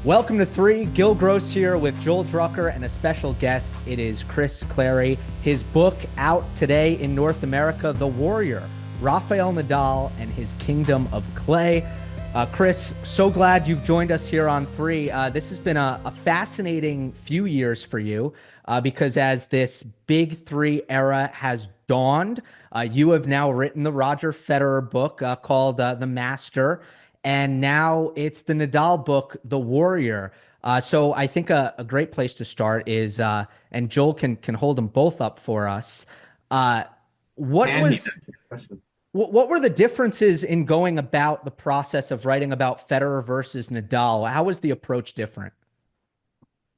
Welcome to Three. Gill Gross here with Joel Drucker and a special guest. It is Chris Clarey. His book out today in North America, The Warrior, Rafael Nadal and His Kingdom of Clay. Chris, so glad you've joined us here on Three. This has been a fascinating few years for you because as this Big Three era has dawned, you have now written the Roger Federer book called The Master. And now it's the Nadal book, The Warrior. So I think a great place to start is, and Joel can hold them both up for us. Uh, what Can he? was what were the differences in going about the process of writing about Federer versus Nadal? How was the approach different?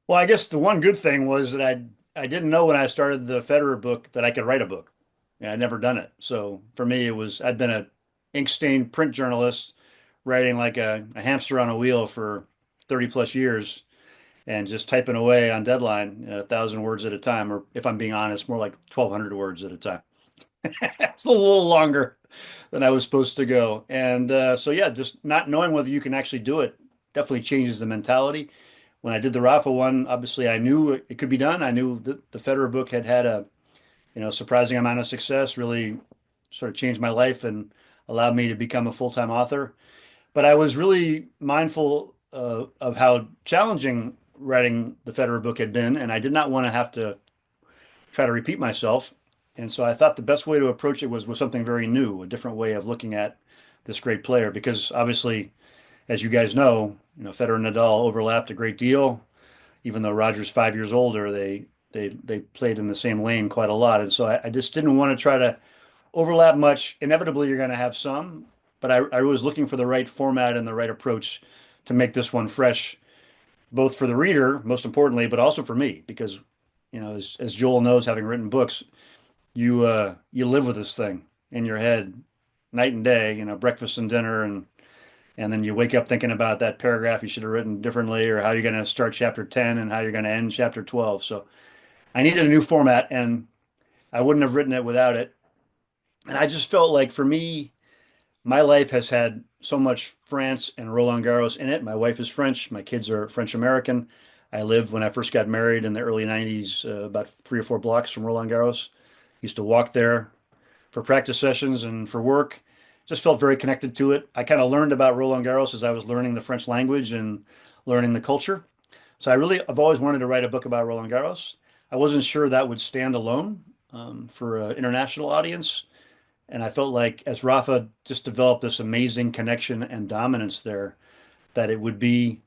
Well, I guess the one good thing was that I didn't know when I started the Federer book that I could write a book. Yeah, I'd never done it. So for me, it was I'd been a ink stained print journalist writing like a hamster on a wheel for 30 plus years and just typing away on deadline 1,000 words at a time, or if I'm being honest, more like 1,200 words at a time. It's a little longer than I was supposed to go. And so, yeah, just not knowing whether you can actually do it definitely changes the mentality. When I did the Rafa one, obviously I knew it could be done. I knew that the Federer book had a surprising amount of success, really sort of changed my life and allowed me to become a full-time author. But I was really mindful of how challenging writing the Federer book had been, and I did not want to have to try to repeat myself. And so I thought the best way to approach it was with something very new, a different way of looking at this great player, because obviously, as you guys know, Federer and Nadal overlapped a great deal. Even though Roger's 5 years older, they played in the same lane quite a lot. And so I just didn't want to try to overlap much. Inevitably, you're going to have some, but I was looking for the right format and the right approach to make this one fresh, both for the reader, most importantly, but also for me, because as Joel knows, having written books, you live with this thing in your head night and day, breakfast and dinner, and then you wake up thinking about that paragraph you should have written differently, or how you're going to start chapter 10 and how you're going to end chapter 12. So I needed a new format, and I wouldn't have written it without it. And I just felt like for me, my life has had so much France and Roland Garros in it. My wife is French. My kids are French American. I lived when I first got married in the early 90s, about 3 or 4 blocks from Roland Garros. Used to walk there for practice sessions and for work. Just felt very connected to it. I kind of learned about Roland Garros as I was learning the French language and learning the culture. So I've always wanted to write a book about Roland Garros. I wasn't sure that would stand alone for an international audience. And I felt like as Rafa just developed this amazing connection and dominance there, that it would be,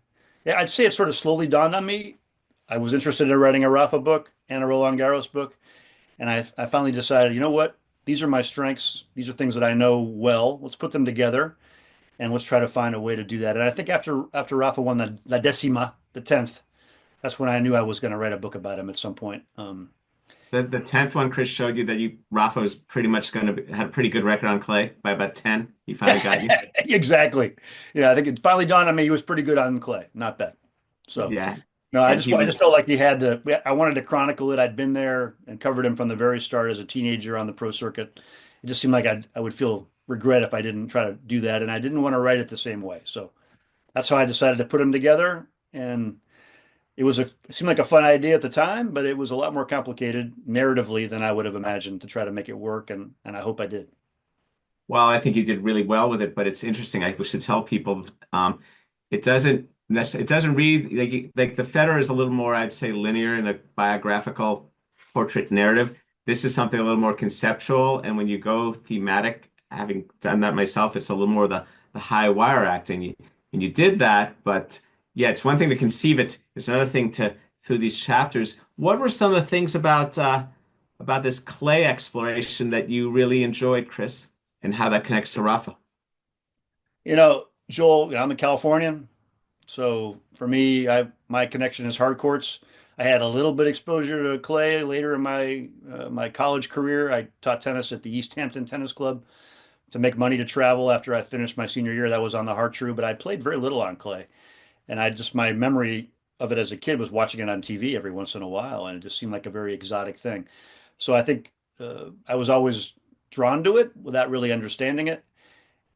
yeah, I'd say it sort of slowly dawned on me. I was interested in writing a Rafa book and a Roland Garros book. And I finally decided, you know what? These are my strengths. These are things that I know well. Let's put them together and let's try to find a way to do that. And I think after Rafa won the La Decima, the 10th, that's when I knew I was going to write a book about him at some point. The 10th one, Chris showed you that Rafa was pretty much had a pretty good record on clay by about 10. He finally got you. Exactly. Yeah, I think it finally dawned on me he was pretty good on clay, not bad. So Yeah. no, I And just he I was just felt like he had to. I wanted to chronicle it. I'd been there and covered him from the very start as a teenager on the pro circuit. It just seemed like I would feel regret if I didn't try to do that, and I didn't want to write it the same way. So that's how I decided to put them together. And it seemed like a fun idea at the time, but it was a lot more complicated narratively than I would have imagined to try to make it work, and I hope I did. well, I think you did really well with it, but it's interesting. I should tell people it doesn't read like the Federer is a little more, I'd say, linear in a biographical portrait narrative. This is something a little more conceptual, and when you go thematic, having done that myself, it's a little more the high wire acting. And you did that, but yeah, it's one thing to conceive it. It's another thing to through these chapters. What were some of the things about this clay exploration that you really enjoyed, Chris, and how that connects to Rafa? Joel, I'm a Californian. So for me, my connection is hard courts. I had a little bit exposure to clay later in my college career. I taught tennis at the East Hampton Tennis Club to make money to travel after I finished my senior year. That was on the hard true, but I played very little on clay. And my memory of it as a kid was watching it on TV every once in a while, and it just seemed like a very exotic thing. So I think I was always drawn to it without really understanding it.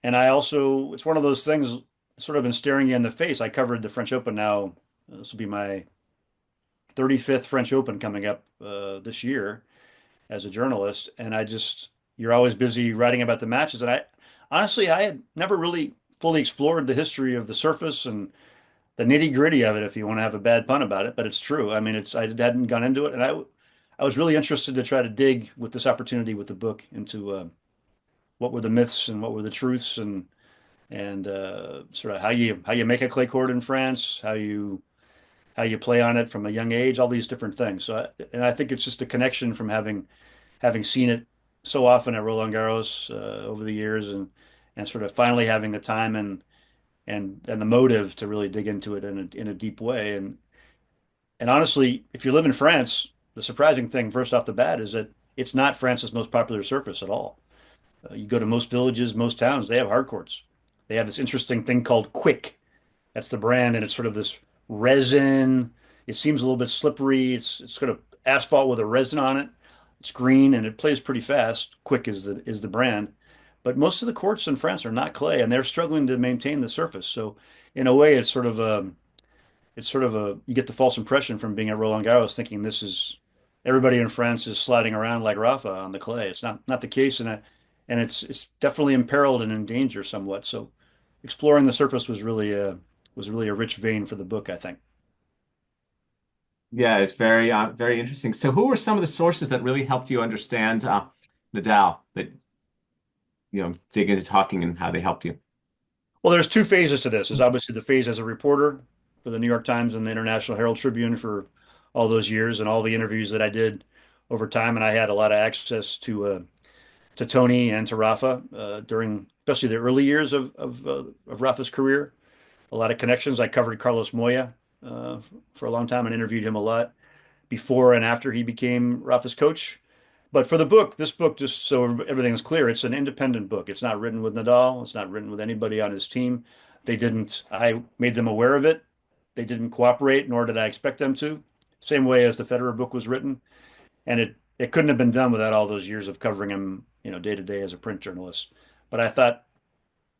And it's one of those things sort of been staring you in the face. I covered the French Open now. This will be my 35th French Open coming up this year as a journalist, and you're always busy writing about the matches. And I honestly, I had never really fully explored the history of the surface and the nitty gritty of it, if you want to have a bad pun about it, but it's true. I mean, I hadn't gone into it, and I was really interested to try to dig with this opportunity with the book into what were the myths and what were the truths, and sort of how you make a clay court in France, how you play on it from a young age, all these different things. And I think it's just a connection from having seen it so often at Roland Garros over the years, and sort of finally having the time and the motive to really dig into it in a deep way. And honestly, if you live in France, the surprising thing first off the bat is that it's not France's most popular surface at all. You go to most villages, most towns, they have hard courts. They have this interesting thing called Quick. That's the brand, and it's sort of this resin. It seems a little bit slippery. It's sort of asphalt with a resin on it. It's green and it plays pretty fast. Quick is the brand. But most of the courts in France are not clay, and they're struggling to maintain the surface. So in a way, it's sort of a you get the false impression from being at Roland Garros thinking this is everybody in France is sliding around like Rafa on the clay. It's not the case, and it's definitely imperiled and in danger somewhat. So exploring the surface was really a rich vein for the book, I think. Yeah, it's very interesting. So, who were some of the sources that really helped you understand Nadal? That dig into talking and how they helped you. Well, there's two phases to this. There's obviously the phase as a reporter for the New York Times and the International Herald Tribune for all those years and all the interviews that I did over time, and I had a lot of access to Tony and to Rafa during especially the early years of Rafa's career. A lot of connections. I covered Carlos Moya uh, for a long time and interviewed him a lot before and after he became Rafa's coach. But for the book, this book, just so everything is clear, it's an independent book. It's not written with Nadal. It's not written with anybody on his team. I made them aware of it. They didn't cooperate, nor did I expect them to. Same way as the Federer book was written. And it couldn't have been done without all those years of covering him, day to day as a print journalist. But I thought,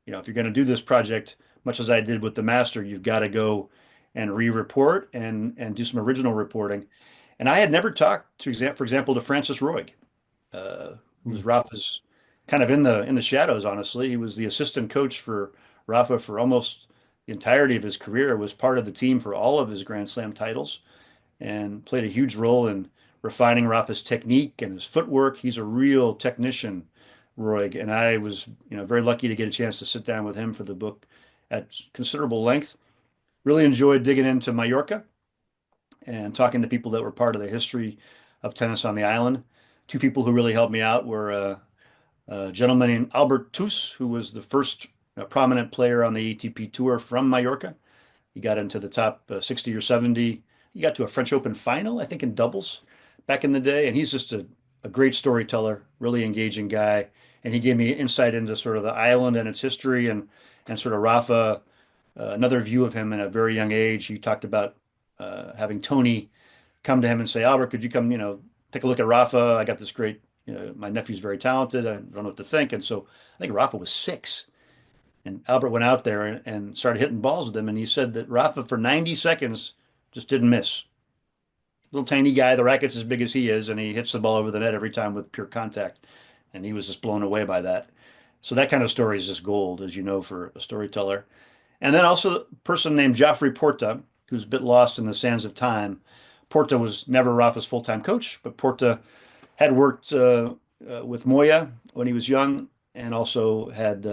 if you're going to do this project, much as I did with the master, you've got to go and re-report and do some original reporting. And I had never talked for example, to Francis Roig, who was Rafa's kind of in the shadows. Honestly, he was the assistant coach for Rafa for almost the entirety of his career. Was part of the team for all of his Grand Slam titles, and played a huge role in refining Rafa's technique and his footwork. He's a real technician, Roig, and I was, very lucky to get a chance to sit down with him for the book at considerable length. Really enjoyed digging into Mallorca and talking to people that were part of the history of tennis on the island. Two people who really helped me out were a gentleman named Albert Tus, who was the first prominent player on the ATP Tour from Mallorca. He got into the top 60 or 70. He got to a French Open final, I think, in doubles back in the day. And he's just a great storyteller, really engaging guy. And he gave me insight into sort of the island and its history and sort of Rafa, another view of him in a very young age. He talked about having Tony come to him and say, Albert, could you come, take a look at Rafa? I got this great, my nephew's very talented. I don't know what to think. And so I think Rafa was 6. And Albert went out there and started hitting balls with him. And he said that Rafa for 90 seconds just didn't miss. Little tiny guy, the racket's as big as he is, and he hits the ball over the net every time with pure contact. And he was just blown away by that. So that kind of story is just gold, as you know, for a storyteller. And then also a person named Joffrey Porta, who's a bit lost in the sands of time. Porta was never Rafa's full-time coach, but Porta had worked with Moya when he was young and also had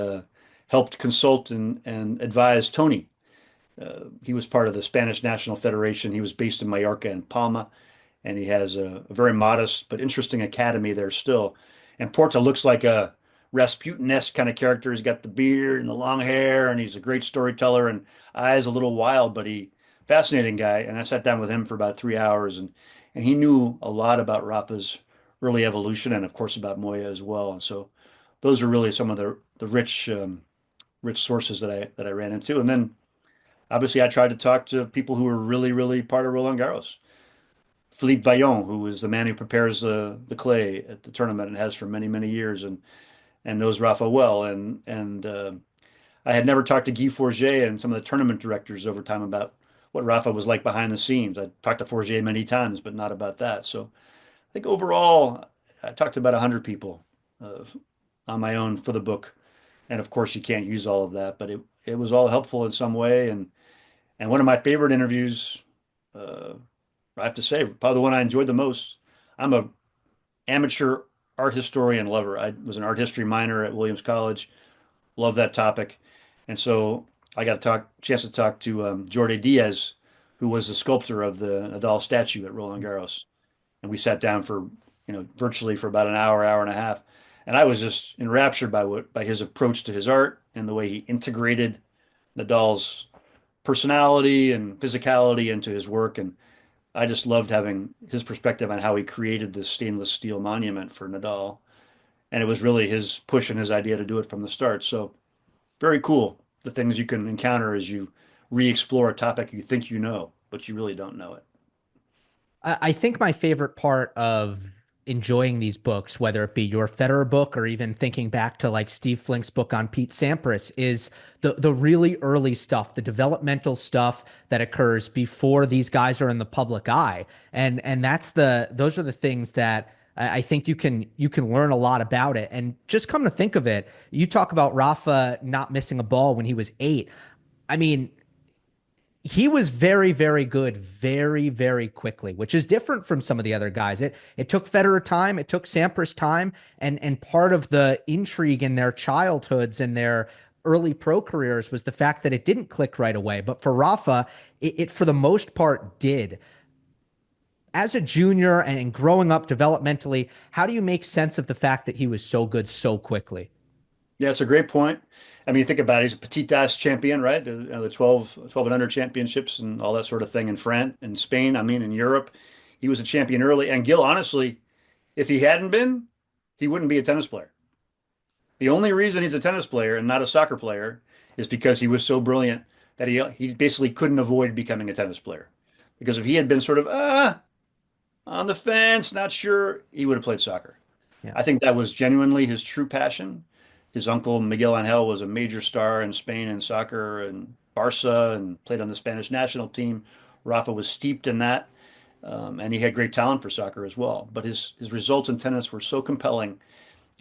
helped consult and advise Tony. He was part of the Spanish National Federation. He was based in Mallorca and Palma, and he has a very modest but interesting academy there still. And Porta looks like a Rasputin-esque kind of character. He's got the beard and the long hair, and he's a great storyteller and eyes a little wild, but he fascinating guy. And I sat down with him for about 3 hours, and he knew a lot about Rafa's early evolution and of course about Moya as well. And so those are really some of the rich sources that I ran into. And then obviously I tried to talk to people who were really, really part of Roland Garros. Philippe Vaillant, who is the man who prepares the clay at the tournament and has for many, many years and knows Rafa well. And I had never talked to Guy Forget and some of the tournament directors over time about what Rafa was like behind the scenes. I talked to Forget many times, but not about that. So I think overall, I talked to about 100 people uh, on my own for the book. And of course, you can't use all of that, but it was all helpful in some way. And one of my favorite interviews, uh, I have to say, probably the one I enjoyed the most. I'm a amateur art historian lover. I was an art history minor at Williams College. Love that topic. And so I got a chance to talk to Jorge Diaz, who was the sculptor of the Nadal statue at Roland Garros. And we sat down for, virtually for about an hour, hour and a half. And I was just enraptured by his approach to his art and the way he integrated Nadal's personality and physicality into his work. And I just loved having his perspective on how he created this stainless steel monument for Nadal. And it was really his push and his idea to do it from the start. So very cool. The things you can encounter as you re-explore a topic you think you know, but you really don't know it. I think my favorite part of enjoying these books, whether it be your Federer book or even thinking back to like Steve Flink's book on Pete Sampras, is the really early stuff, the developmental stuff that occurs before these guys are in the public eye. And those are the things that I think you can learn a lot about it. And just come to think of it, you talk about Rafa not missing a ball when he was 8. I mean, he was very, very good, very, very quickly, which is different from some of the other guys. It took Federer time, it took Sampras time, and part of the intrigue in their childhoods and their early pro careers was the fact that it didn't click right away. But for Rafa, it for the most part did. As a junior and growing up developmentally, how do you make sense of the fact that he was so good so quickly? Yeah, it's a great point. I mean, you think about it, he's a petite das champion, right? The 12 and under championships and all that sort of thing in France and Spain. I mean, in Europe, he was a champion early. And Gill, honestly, if he hadn't been, he wouldn't be a tennis player. The only reason he's a tennis player and not a soccer player is because he was so brilliant that he basically couldn't avoid becoming a tennis player. Because if he had been sort of on the fence, not sure, he would have played soccer. Yeah. I think that was genuinely his true passion. His uncle Miguel Angel was a major star in Spain in soccer and Barca and played on the Spanish national team. Rafa was steeped in that, and he had great talent for soccer as well. But his results in tennis were so compelling,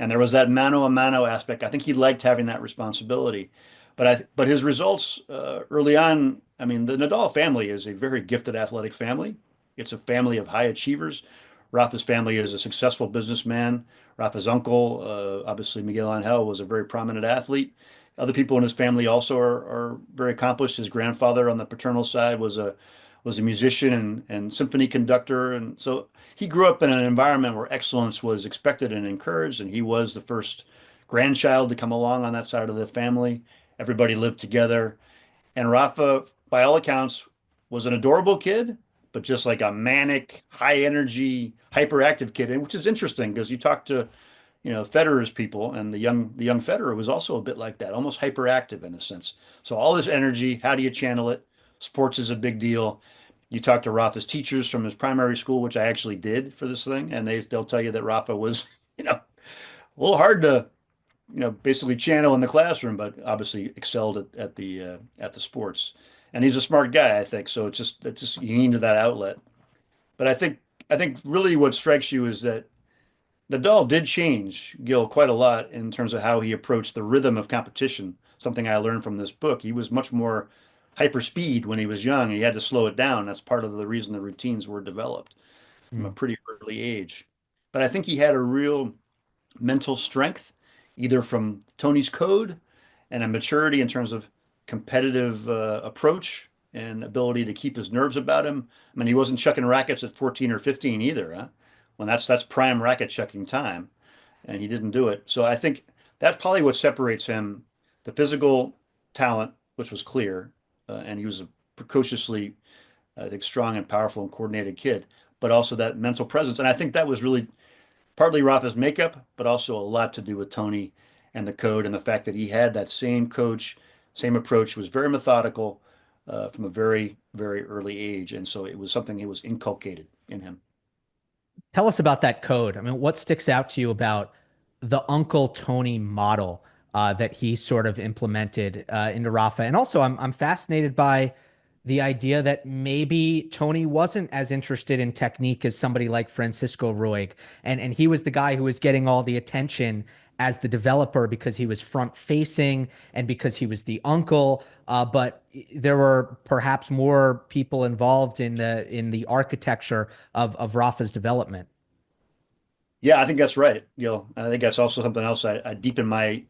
and there was that mano a mano aspect. I think he liked having that responsibility. But his results early on, I mean, the Nadal family is a very gifted athletic family. It's a family of high achievers. Rafa's family is a successful businessman. Rafa's uncle, obviously Miguel Angel, was a very prominent athlete. Other people in his family also are very accomplished. His grandfather on the paternal side was a musician and symphony conductor, and so he grew up in an environment where excellence was expected and encouraged. And he was the first grandchild to come along on that side of the family. Everybody lived together, and Rafa, by all accounts, was an adorable kid, but just like a manic, high energy, hyperactive kid, and which is interesting because you talk to, Federer's people, and the young Federer was also a bit like that, almost hyperactive in a sense. So all this energy, how do you channel it? Sports is a big deal. You talk to Rafa's teachers from his primary school, which I actually did for this thing, and they'll tell you that Rafa was, a little hard to, basically channel in the classroom, but obviously excelled at the sports. And he's a smart guy, I think. So it's just you need that outlet. But I think really what strikes you is that Nadal did change Gill quite a lot in terms of how he approached the rhythm of competition. Something I learned from this book. He was much more hyper speed when he was young. He had to slow it down. That's part of the reason the routines were developed from a Mm. pretty early age. But I think he had a real mental strength, either from Tony's code and a maturity in terms of competitive approach and ability to keep his nerves about him. I mean, he wasn't chucking rackets at 14 or 15 either, huh? When that's prime racket chucking time, and he didn't do it. So I think that's probably what separates him, the physical talent, which was clear, and he was a precociously, I think, strong and powerful and coordinated kid, but also that mental presence. And I think that was really partly Rafa's makeup, but also a lot to do with Tony and the code and the fact that he had that same coach, same approach, was very methodical from a very, very early age. And so it was something that was inculcated in him. Tell us about that code. I mean, what sticks out to you about the Uncle Tony model that he sort of implemented into Rafa. And also, I'm fascinated by the idea that maybe Tony wasn't as interested in technique as somebody like Francisco Ruig, and he was the guy who was getting all the attention as the developer because he was front facing and because he was the uncle. But there were perhaps more people involved in the architecture of Rafa's development. Yeah, I think that's right. I think that's also something else. I deepened my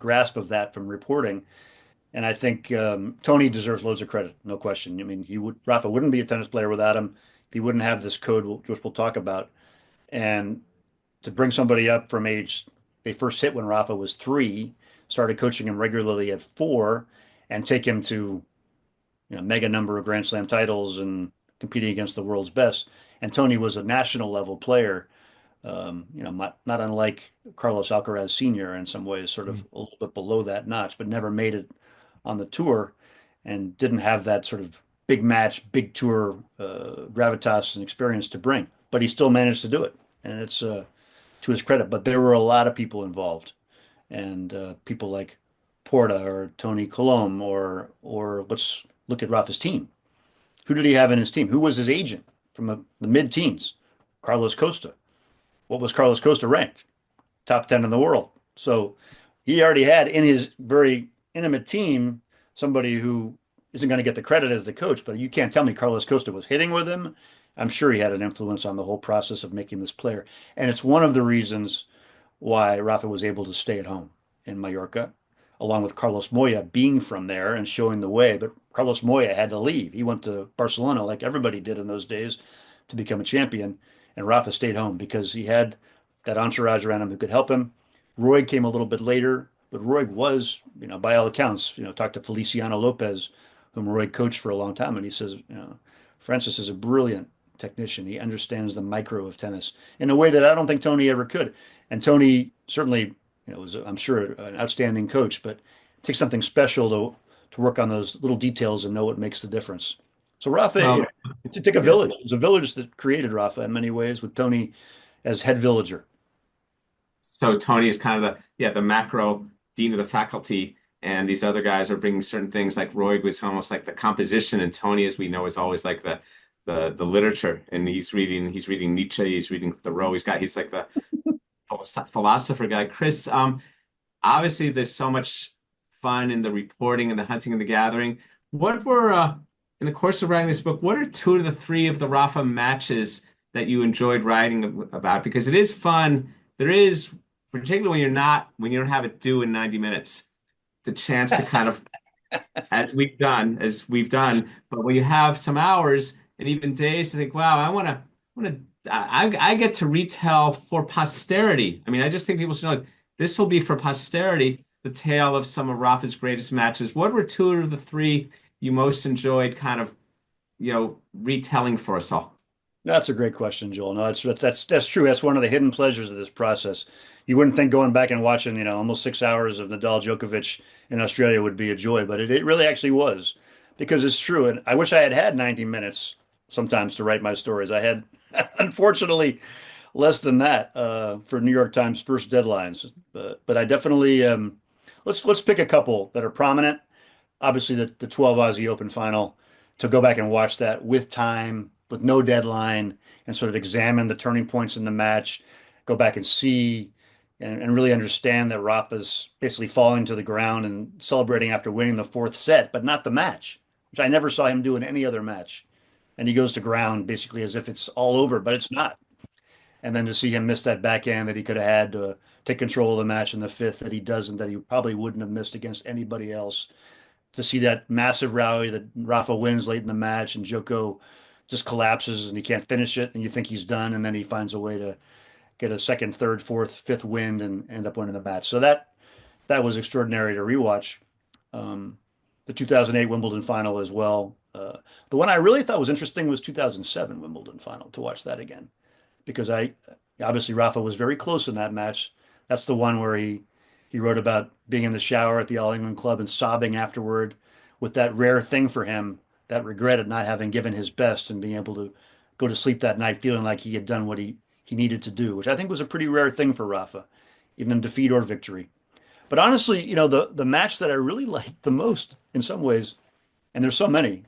grasp of that from reporting, and I think Tony deserves loads of credit, no question. I mean, Rafa wouldn't be a tennis player without him. He wouldn't have this code, which we'll talk about. And to bring somebody up from age, they first hit when Rafa was 3, started coaching him regularly at 4, and take him to mega number of Grand Slam titles and competing against the world's best. And Tony was a national level player, not unlike Carlos Alcaraz Sr. in some ways, sort of a little bit below that notch, but never made it on the tour and didn't have that sort of big match, big tour gravitas and experience to bring. But he still managed to do it, and it's to his credit. But there were a lot of people involved, and people like Porta or Tony Colom, or let's look at Rafa's team. Who did he have in his team? Who was his agent from the mid-teens? Carlos Costa. What was Carlos Costa ranked? Top 10 in the world. So he already had in his very intimate team somebody who isn't going to get the credit as the coach, but you can't tell me Carlos Costa was hitting with him. I'm sure he had an influence on the whole process of making this player. And it's one of the reasons why Rafa was able to stay at home in Mallorca, along with Carlos Moya being from there and showing the way. But Carlos Moya had to leave. He went to Barcelona like everybody did in those days to become a champion. And Rafa stayed home because he had that entourage around him who could help him. Roy came a little bit later, but Roy was, by all accounts, talked to Feliciano Lopez, whom Roy coached for a long time, and he says, Francis is a brilliant technician. He understands the micro of tennis in a way that I don't think Tony ever could. And Tony certainly, was, I'm sure, an outstanding coach, but it takes something special to work on those little details and know what makes the difference. So Rafa, Well, it took a village. It was a village that created Rafa in many ways, with Tony as head villager. so Tony is kind of the macro dean of the faculty, and these other guys are bringing certain things. Like Roy was almost like the composition, and Tony, as we know, is always like the literature. And he's reading Nietzsche, he's reading Thoreau. He's like the philosopher guy. Chris, obviously there's so much fun in the reporting and the hunting and the gathering. What were in the course of writing this book, what are 2 to the 3 of the Rafa matches that you enjoyed writing about? Because it is fun. There is, particularly when you don't have it due in 90 minutes, it's a chance to kind of, as we've done, but when you have some hours and even days to think, wow, I get to retell for posterity. I mean, I just think people should know this will be for posterity, the tale of some of Rafa's greatest matches. What were 2 of the 3 you most enjoyed kind of, retelling for us all? That's a great question, Joel. No, that's true. That's one of the hidden pleasures of this process. You wouldn't think going back and watching, almost 6 hours of Nadal Djokovic in Australia would be a joy, but it really actually was, because it's true. And I wish I had had 90 minutes sometimes to write my stories. I had, unfortunately, less than that for New York Times first deadlines. But I definitely let's pick a couple that are prominent. Obviously, the 12 Aussie Open final, to go back and watch that with time, with no deadline, and sort of examine the turning points in the match, go back and see and really understand that Rafa's basically falling to the ground and celebrating after winning the 4th set, but not the match, which I never saw him do in any other match. And he goes to ground basically as if it's all over, but it's not. And then to see him miss that backhand that he could have had to take control of the match in the 5th, that he doesn't, that he probably wouldn't have missed against anybody else. To see that massive rally that Rafa wins late in the match and Joko just collapses and he can't finish it, and you think he's done, and then he finds a way to get a 2nd, 3rd, 4th, 5th win and end up winning the match. So that was extraordinary to rewatch. The 2008 Wimbledon final as well. The one I really thought was interesting was 2007 Wimbledon final, to watch that again, because obviously Rafa was very close in that match. That's the one where he wrote about being in the shower at the All England Club and sobbing afterward, with that rare thing for him, that regret at not having given his best and being able to go to sleep that night feeling like he had done what he needed to do, which I think was a pretty rare thing for Rafa, even in defeat or victory. But honestly, the match that I really liked the most in some ways, and there's so many,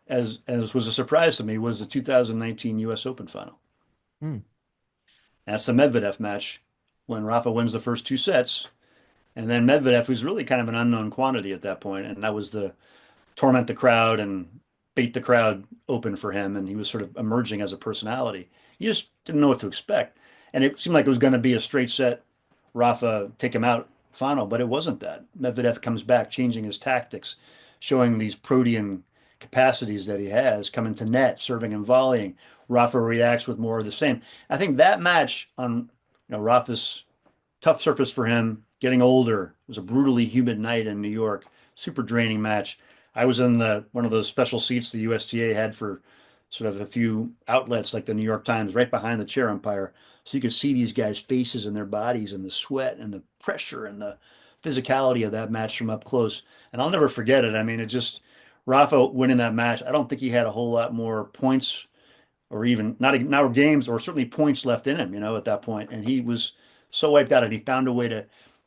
as was a surprise to me, was the 2019 U.S. Open final. Hmm. That's the Medvedev match when Rafa wins the first two sets, and then Medvedev, who's really kind of an unknown quantity at that point, and that was the torment the crowd and beat the crowd open for him, and he was sort of emerging as a personality. You just didn't know what to expect, and it seemed like it was going to be a straight set Rafa take him out final, but it wasn't that. Medvedev comes back, changing his tactics, showing these protean capacities that he has, coming to net, serving and volleying. Rafa reacts with more of the same. I think that match on Rafa's tough surface for him, getting older. It was a brutally humid night in New York, super draining match. I was in the one of those special seats the USTA had for sort of a few outlets like the New York Times, right behind the chair umpire. So you could see these guys' faces and their bodies and the sweat and the pressure and the physicality of that match from up close. And I'll never forget it. I mean, it just Rafa winning that match. I don't think he had a whole lot more points or even not games or certainly points left in him, at that point. And he was so wiped out and he found a way to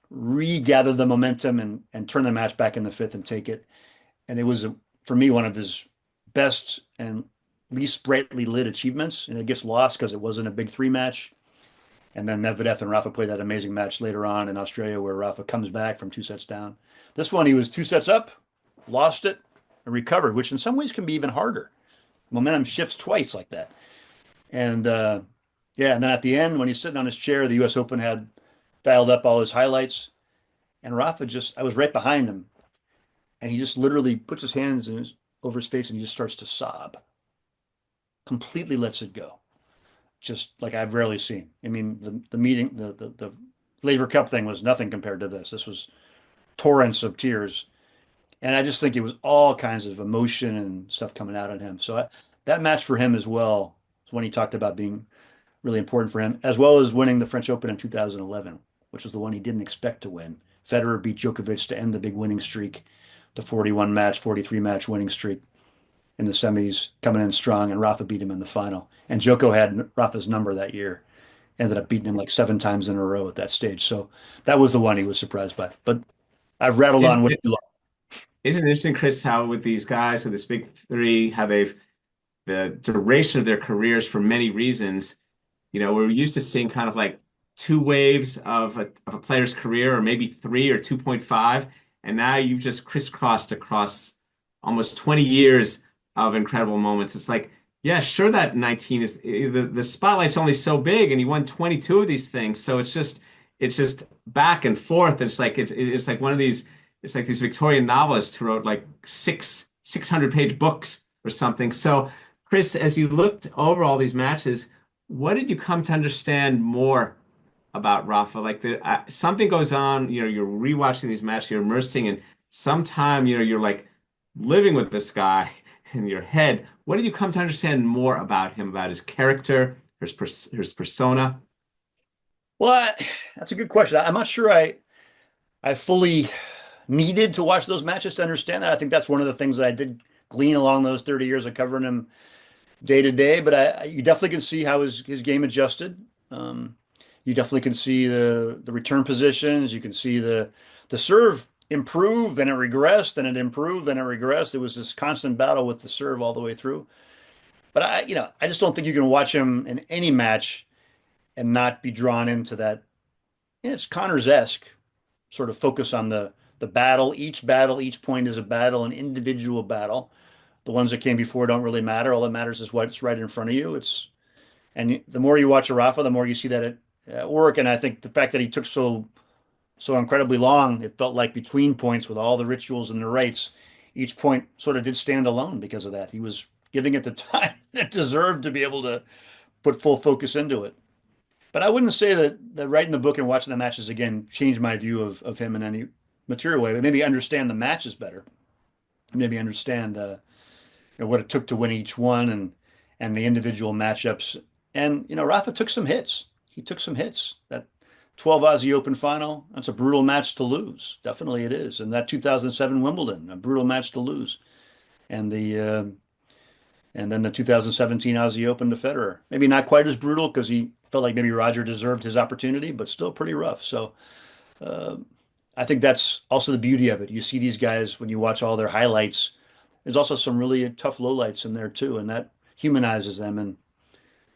regather the momentum and turn the match back in the fifth and take it. And it was, for me, one of his best and least brightly lit achievements. And it gets lost because it wasn't a big three match. And then Medvedev and Rafa played that amazing match later on in Australia where Rafa comes back from two sets down. This one, he was two sets up, lost it, and recovered, which in some ways can be even harder. Momentum shifts twice like that. And yeah, and then at the end, when he's sitting on his chair, the US Open had dialed up all his highlights. And Rafa I was right behind him. And he just literally puts his hands over his face and he just starts to sob. Completely lets it go. Just like I've rarely seen. I mean, the meeting, the Laver Cup thing was nothing compared to this. This was torrents of tears. And I just think it was all kinds of emotion and stuff coming out at him. So that match for him as well is when he talked about being really important for him, as well as winning the French Open in 2011, which was the one he didn't expect to win. Federer beat Djokovic to end the big winning streak, the 41 match, 43 match winning streak in the semis, coming in strong, and Rafa beat him in the final. And Djoko had Rafa's number that year, ended up beating him like 7 times in a row at that stage. So that was the one he was surprised by. But I've rattled on Isn't way it, too long. isn't it interesting, Chris, how with these guys, with this big three, how the duration of their careers for many reasons, we're used to seeing kind of like two waves of a player's career, or maybe three or 2.5. And now you've just crisscrossed across almost 20 years of incredible moments. It's like, yeah, sure, that 19 is the spotlight's only so big, and he won 22 of these things. So it's just back and forth. And it's like one of these, it's like these Victorian novelists who wrote like 600-page books or something. So, Chris, as you looked over all these matches, what did you come to understand more about Rafa? Like something goes on, you're rewatching these matches, you're immersing, and sometime, you're like living with this guy in your head. What did you come to understand more about him, about his character, his persona? Well, that's a good question. I'm not sure I fully needed to watch those matches to understand that. I think that's one of the things that I did glean along those 30 years of covering him day to day. But you definitely can see how his game adjusted. You definitely can see the return positions. You can see the serve improved, then it regressed, and it improved, then it regressed. It was this constant battle with the serve all the way through. But I just don't think you can watch him in any match and not be drawn into that. It's Connors-esque sort of focus on the battle. Each point is a battle, an individual battle. The ones that came before don't really matter. All that matters is what's right in front of you. And the more you watch a Rafa, the more you see that at work. And I think the fact that he took so incredibly long, it felt like between points with all the rituals and the rites, each point sort of did stand alone because of that. He was giving it the time it deserved to be able to put full focus into it. But I wouldn't say that writing the book and watching the matches again changed my view of him in any material way. But maybe understand the matches better. Maybe understand what it took to win each one and the individual matchups. And Rafa took some hits. He took some hits. That 12 Aussie Open final, that's a brutal match to lose. Definitely it is. And that 2007 Wimbledon, a brutal match to lose. And then the 2017 Aussie Open to Federer. Maybe not quite as brutal because he felt like maybe Roger deserved his opportunity, but still pretty rough. So I think that's also the beauty of it. You see these guys when you watch all their highlights. There's also some really tough lowlights in there too, and that humanizes them. And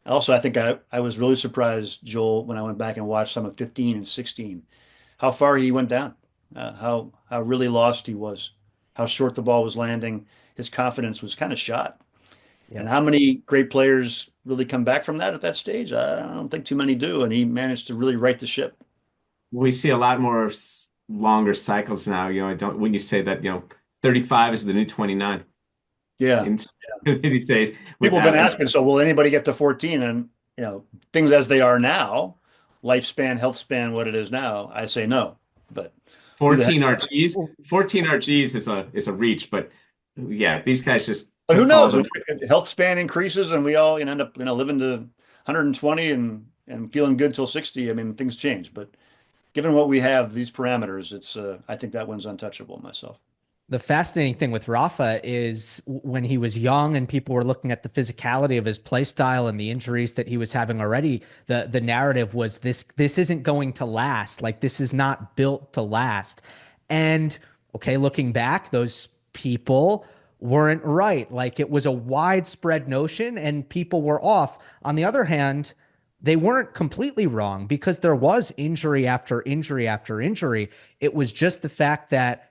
also, I think I was really surprised, Joel, when I went back and watched some of 15 and 16, how far he went down, how really lost he was, how short the ball was landing. His confidence was kind of shot. And Yep. how many great players really come back from that at that stage? I don't think too many do. And he managed to really right the ship. We see a lot more longer cycles now. I don't when you say that, 35 is the new 29 Yeah. in these days People have been without asking, so will anybody get to 14? And, things as they are now, lifespan, health span, what it is now, I say no. But who the heck? 14 RGs. 14 RGs is a reach, but yeah, these guys just But who call knows? them. If health span increases and we all end up living to 120 and feeling good till 60. I mean, things change. But given what we have, these parameters, it's I think that one's untouchable myself. The fascinating thing with Rafa is when he was young and people were looking at the physicality of his play style and the injuries that he was having already, the narrative was this isn't going to last. Like this is not built to last. And okay, looking back, those people weren't right. Like it was a widespread notion and people were off. On the other hand, they weren't completely wrong because there was injury after injury after injury. It was just the fact that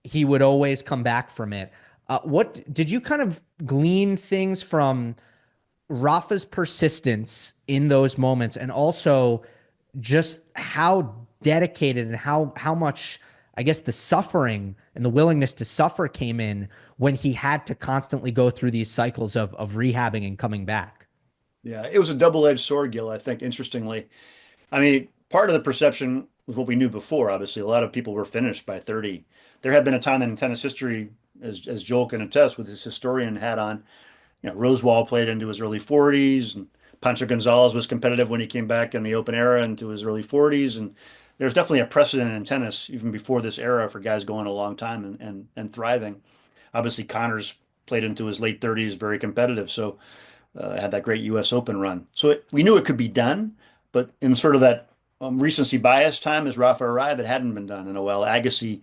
he would always come back from it. What did you kind of glean things from Rafa's persistence in those moments, and also just how dedicated and how much, I guess, the suffering and the willingness to suffer came in when he had to constantly go through these cycles of rehabbing and coming back? Yeah, it was a double-edged sword, Gil, I think, interestingly. I mean, part of the perception was what we knew before, obviously. A lot of people were finished by 30. There had been a time in tennis history, as Joel can attest with his historian hat on, Rosewall played into his early 40s, and Pancho Gonzalez was competitive when he came back in the open era into his early 40s. And there's definitely a precedent in tennis, even before this era, for guys going a long time and thriving. Obviously, Connors played into his late 30s, very competitive. So had that great U.S. Open run. So we knew it could be done, but in sort of that recency bias time as Rafa arrived, it hadn't been done in a while. Agassi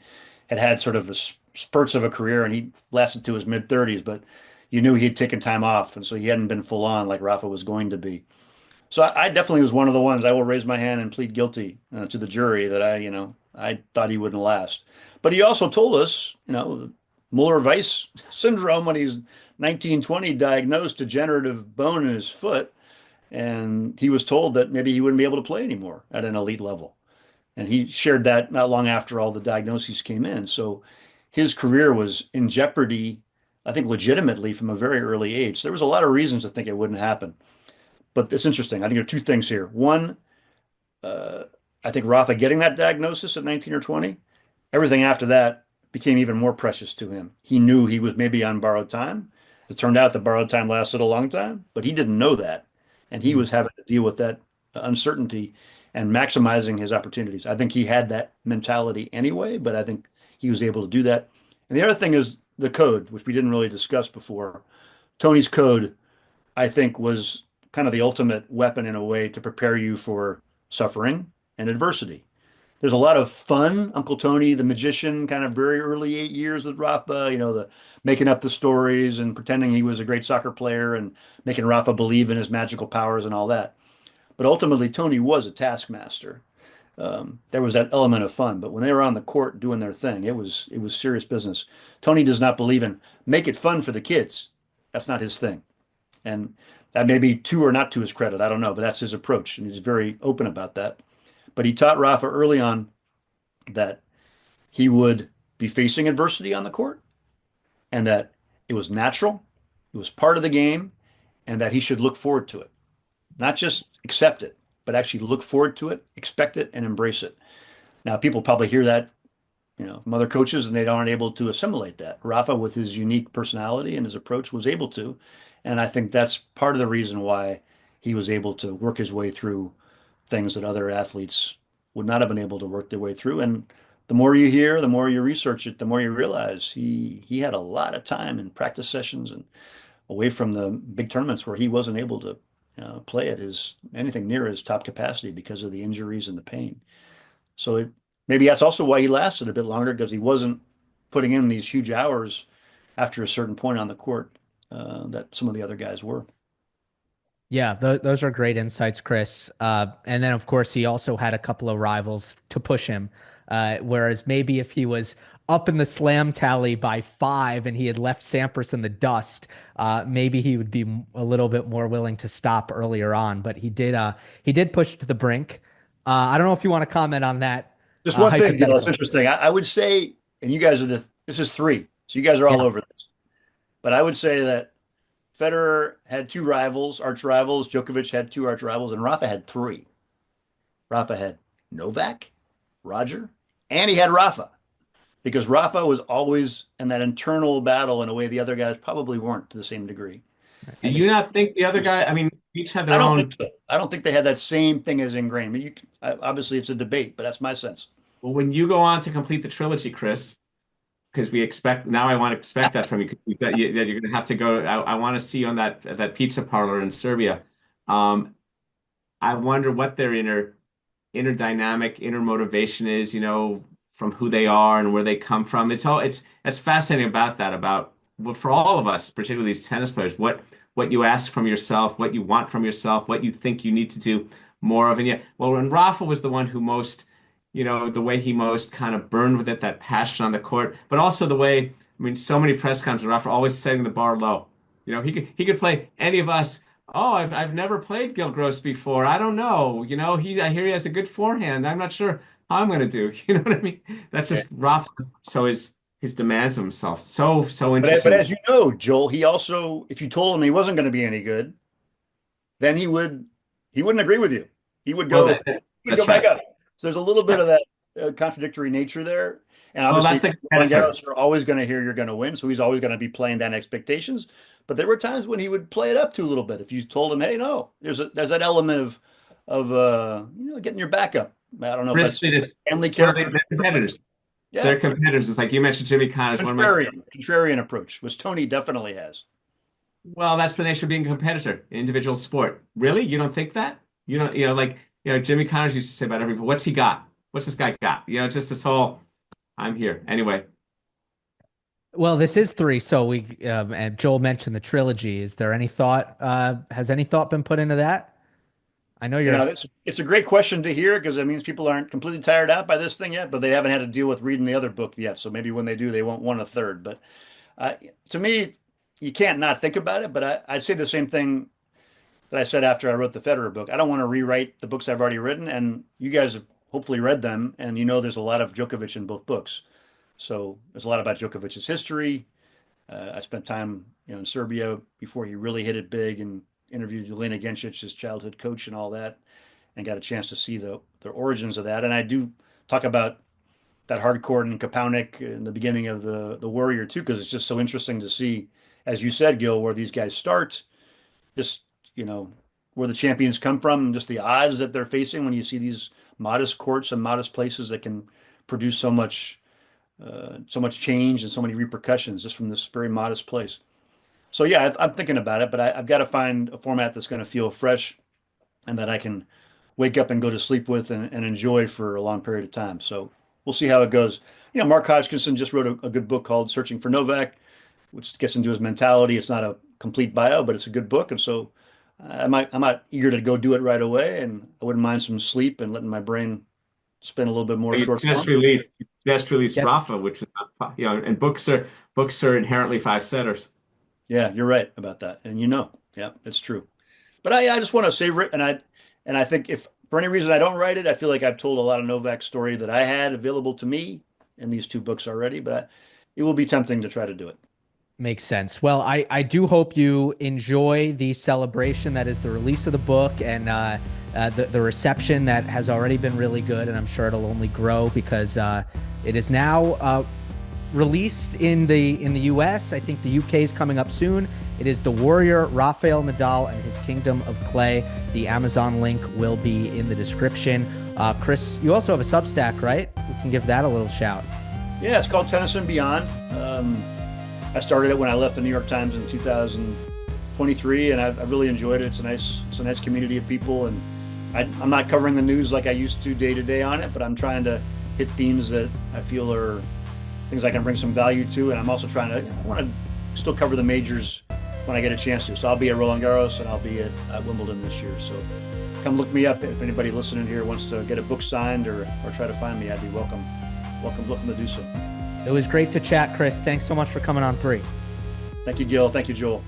had sort of spurts of a career, and he lasted to his mid 30s, but you knew he had taken time off, and so he hadn't been full on like Rafa was going to be. So I definitely was one of the ones. I will raise my hand and plead guilty to the jury that I thought he wouldn't last. But he also told us, Mueller-Weiss syndrome when he's 19, 20, diagnosed degenerative bone in his foot, and he was told that maybe he wouldn't be able to play anymore at an elite level. And he shared that not long after all the diagnoses came in. So his career was in jeopardy, I think, legitimately from a very early age. There was a lot of reasons to think it wouldn't happen. But it's interesting. I think there are two things here. One, uh, I think Rafa getting that diagnosis at 19 or 20, everything after that became even more precious to him. He knew he was maybe on borrowed time. It turned out the borrowed time lasted a long time, but he didn't know that. And he Mm. was having to deal with that uncertainty and maximizing his opportunities. I think he had that mentality anyway, but I think he was able to do that. And the other thing is the code, which we didn't really discuss before. Tony's code, I think, was kind of the ultimate weapon in a way to prepare you for suffering and adversity. There's a lot of fun, Uncle Tony, the magician, kind of very early 8 years with Rafa, the making up the stories and pretending he was a great soccer player and making Rafa believe in his magical powers and all that. But ultimately, Tony was a taskmaster. There was that element of fun, but when they were on the court doing their thing, it was serious business. Tony does not believe in make it fun for the kids. That's not his thing. And that may be to or not to his credit. I don't know, but that's his approach. And he's very open about that. But he taught Rafa early on that he would be facing adversity on the court and that it was natural, it was part of the game, and that he should look forward to it. Not just accept it, but actually look forward to it, expect it, and embrace it. Now, people probably hear that, from other coaches and they aren't able to assimilate that. Rafa, with his unique personality and his approach, was able to. And I think that's part of the reason why he was able to work his way through things that other athletes would not have been able to work their way through. And the more you hear, the more you research it, the more you realize he had a lot of time in practice sessions and away from the big tournaments where he wasn't able to play at his anything near his top capacity because of the injuries and the pain. So maybe that's also why he lasted a bit longer, because he wasn't putting in these huge hours after a certain point on the court that some of the other guys were. Yeah, those are great insights, Chris. And then, of course, he also had a couple of rivals to push him. Whereas maybe if he was up in the slam tally by 5 and he had left Sampras in the dust, maybe he would be a little bit more willing to stop earlier on. But he did push to the brink. I don't know if you want to comment on that Just one thing, it's hypothetical. interesting. I would say, and you guys are this is 3, so you guys are all Yeah. over this. But I would say that Federer had 2 rivals, arch rivals. Djokovic had 2 arch rivals, and Rafa had 3. Rafa had Novak, Roger, and he had Rafa, because Rafa was always in that internal battle in a way the other guys probably weren't to the same degree. Do I think you not think the other guy, I mean, each had I their don't think own. so. I don't think they had that same thing as ingrained. I mean, obviously it's a debate, but that's my sense. Well, when you go on to complete the trilogy, Chris, because we expect now, I want to expect that from you, 'cause that you're going to have to go. I want to see you on that pizza parlor in Serbia. Um, I wonder what their inner dynamic, inner motivation is, from who they are and where they come from. It's fascinating about that, about well, for all of us, particularly these tennis players, what you ask from yourself, what you want from yourself, what you think you need to do more of. And yet, well, when Rafa was the one who most, the way he most kind of burned with it, that passion on the court, but also the way, I mean, so many press conferences, Rafa always setting the bar low. He could play any of us. Oh, I've never played Gill Gross before. I don't know. I hear he has a good forehand. I'm not sure how I'm going to do. You know what I mean? That's Yeah. just Rafa. So his demands of himself. So But interesting. as you know, Joel, he also, if you told him he wasn't going to be any good, then he wouldn't agree with you. He would Well, go he would go that's back right. up. So there's a little bit of that contradictory nature there. And Well, obviously, that's the Roland competitor. Garros are always going to hear you're going to win, so he's always going to be playing down expectations. But there were times when he would play it up to a little bit. If you told him, "Hey, no, there's that element of getting your back up." I don't know if that's Risky to, family well, character. they're competitors. Yeah, They're competitors. It's like you mentioned Jimmy Connors, one of my. contrarian approach, which Tony definitely has. Well, that's the nature of being a competitor, individual sport. Really? You don't think that? You don't, like, Jimmy Connors used to say about everybody, what's he got? What's this guy got? Just this whole, I'm here. Anyway, Well, this is 3, so and Joel mentioned the trilogy. Is there any thought? Has any thought been put into that? I know you're. It's a great question to hear, because it means people aren't completely tired out by this thing yet, but they haven't had to deal with reading the other book yet. So maybe when they do, they won't want a third. But uh, to me, you can't not think about it. But I'd say the same thing that I said after I wrote the Federer book. I don't want to rewrite the books I've already written, and you guys have hopefully read them, and there's a lot of Djokovic in both books. So there's a lot about Djokovic's history. I spent time, in Serbia before he really hit it big, and interviewed Jelena Gencic, his childhood coach, and all that, and got a chance to see the origins of that. And I do talk about that hard court in Kapaunic in the beginning of the Warrior too, because it's just so interesting to see, as you said, Gil, where these guys start, just where the champions come from, and just the odds that they're facing when you see these modest courts and modest places that can produce so much change and so many repercussions just from this very modest place. So yeah, I'm thinking about it, but I've got to find a format that's going to feel fresh and that I can wake up and go to sleep with and enjoy for a long period of time. So we'll see how it goes. Mark Hodgkinson just wrote a good book called Searching for Novak, which gets into his mentality. It's not a complete bio, but it's a good book. And so I'm not eager to go do it right away, and I wouldn't mind some sleep and letting my brain spin a little bit more you short just form. released, you just released Yeah, Rafa, which was, and books are inherently five setters. Yeah, you're right about that. And yeah, it's true. But I just want to savor it, and I think if for any reason I don't write it, I feel like I've told a lot of Novak story that I had available to me in these 2 books already, but it will be tempting to try to do it. makes sense. Well, I do hope you enjoy the celebration that is the release of the book, and the reception that has already been really good, and I'm sure it'll only grow because it is now released in the US. I think the UK is coming up soon. It is The Warrior, Rafael Nadal and His Kingdom of Clay. The Amazon link will be in the description. Chris, you also have a Substack, right? We can give that a little shout. Yeah, it's called Tennis and Beyond. I started it when I left the New York Times in 2023, and I've really enjoyed it. It's a nice community of people, and I'm not covering the news like I used to day on it, but I'm trying to hit themes that I feel are things I can bring some value to. And I'm also trying to, I want to still cover the majors when I get a chance to. So I'll be at Roland Garros and I'll be at Wimbledon this year. So come look me up if anybody listening here wants to get a book signed or try to find me. I'd be welcome to do so. It was great to chat, Chris. Thanks so much for coming on 3. Thank you, Gill. Thank you, Joel.